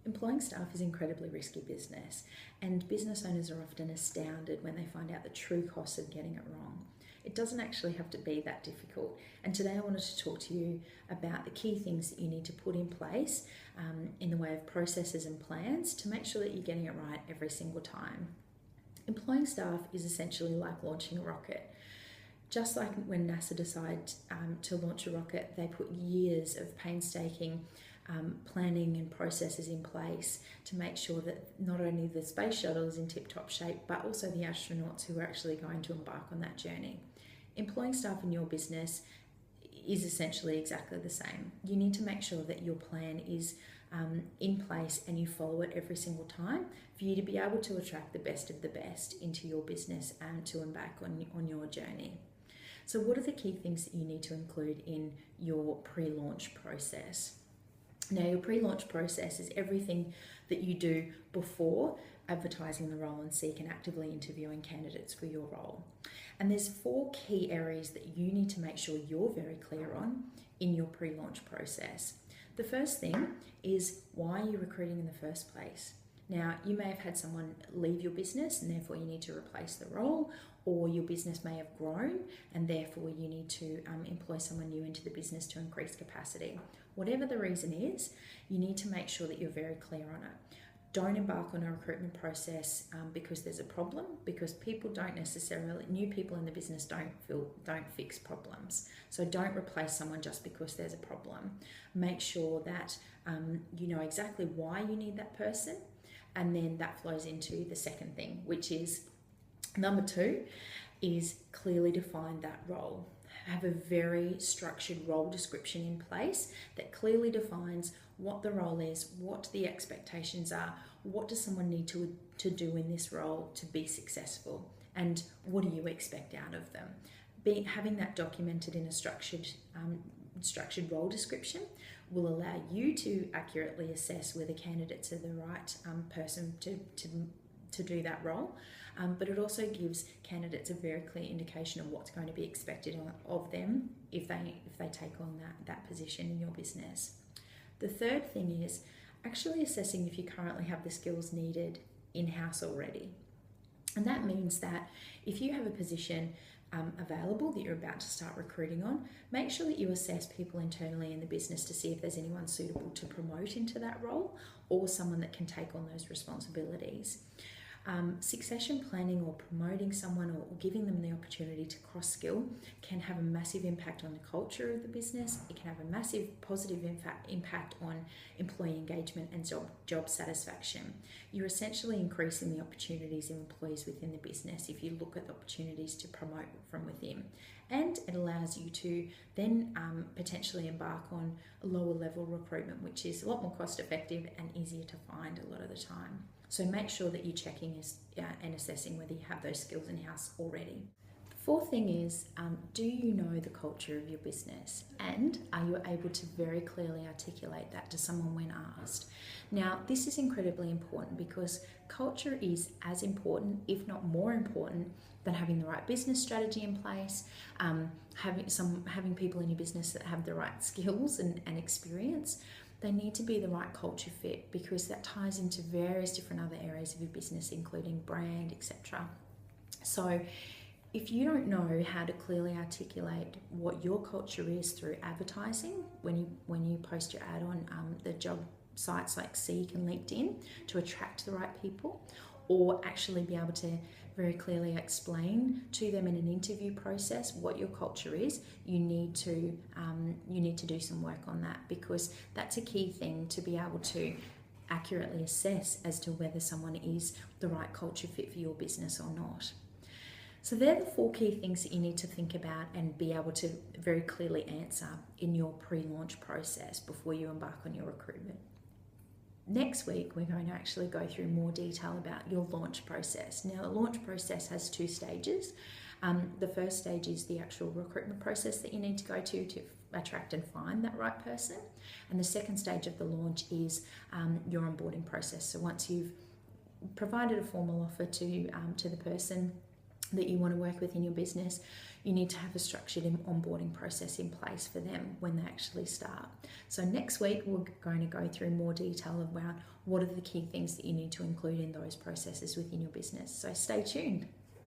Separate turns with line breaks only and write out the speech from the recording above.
Employing staff is incredibly risky business, and business owners are often astounded when they find out the true costs of getting it wrong. It doesn't actually have to be that difficult, and today I wanted to talk to you about the key things that you need to put in place in the way of processes and plans to make sure that you're getting it right every single time. Employing staff is essentially like launching a rocket. Just like when NASA decided to launch a rocket, they put years of painstaking planning and processes in place to make sure that not only the space shuttle is in tip-top shape, but also the astronauts who are actually going to embark on that journey. Employing staff in your business is essentially exactly the same. You need to make sure that your plan is in place and you follow it every single time for you to be able to attract the best of the best into your business and to embark on your journey. So what are the key things that you need to include in your pre-launch process? Now, your pre-launch process is everything that you do before advertising the role and seek and actively interviewing candidates for your role. And there's 4 key areas that you need to make sure you're very clear on in your pre-launch process. The first thing is, why are you recruiting in the first place? Now, you may have had someone leave your business and therefore you need to replace the role, or your business may have grown and therefore you need to employ someone new into the business to increase capacity. Whatever the reason is, you need to make sure that you're very clear on it. Don't embark on a recruitment process because there's a problem, because new people in the business don't fix problems. So don't replace someone just because there's a problem. Make sure that you know exactly why you need that person, and then that flows into the second thing, which is number 2, is clearly define that role. Have a very structured role description in place that clearly defines what the role is, what the expectations are, what does someone need to do in this role to be successful, and what do you expect out of them. Having that documented in a structured role description will allow you to accurately assess whether candidates are the right person to do that role, but it also gives candidates a very clear indication of what's going to be expected of them if they take on that position in your business. The third thing is actually assessing if you currently have the skills needed in-house already. And that means that if you have a position available that you're about to start recruiting on, make sure that you assess people internally in the business to see if there's anyone suitable to promote into that role or someone that can take on those responsibilities. Succession planning or promoting someone or giving them the opportunity to cross-skill can have a massive impact on the culture of the business. It can have a massive positive impact on employee engagement and job satisfaction. You're essentially increasing the opportunities of employees within the business if you look at the opportunities to promote from within. And it allows you to then potentially embark on a lower level recruitment, which is a lot more cost effective and easier to find a lot of the time. So make sure that you're checking and assessing whether you have those skills in-house already. The fourth thing is, do you know the culture of your business? And are you able to very clearly articulate that to someone when asked? Now, this is incredibly important because culture is as important, if not more important, than having the right business strategy in place, having people in your business that have the right skills and experience. They need to be the right culture fit because that ties into various different other areas of your business, including brand, etc. So if you don't know how to clearly articulate what your culture is through advertising, when you post your ad on the job sites like Seek and LinkedIn to attract the right people, or actually be able to very clearly explain to them in an interview process what your culture is, you need to do some work on that, because that's a key thing to be able to accurately assess as to whether someone is the right culture fit for your business or not. So they're the 4 key things that you need to think about and be able to very clearly answer in your pre-launch process before you embark on your recruitment. Next week, we're going to actually go through more detail about your launch process. Now, the launch process has 2 stages. The first stage is the actual recruitment process that you need to go to attract and find that right person. And the second stage of the launch is your onboarding process. So once you've provided a formal offer to the person, that you want to work with in your business, you need to have a structured onboarding process in place for them when they actually start. So next week, we're going to go through more detail about what are the key things that you need to include in those processes within your business. So stay tuned.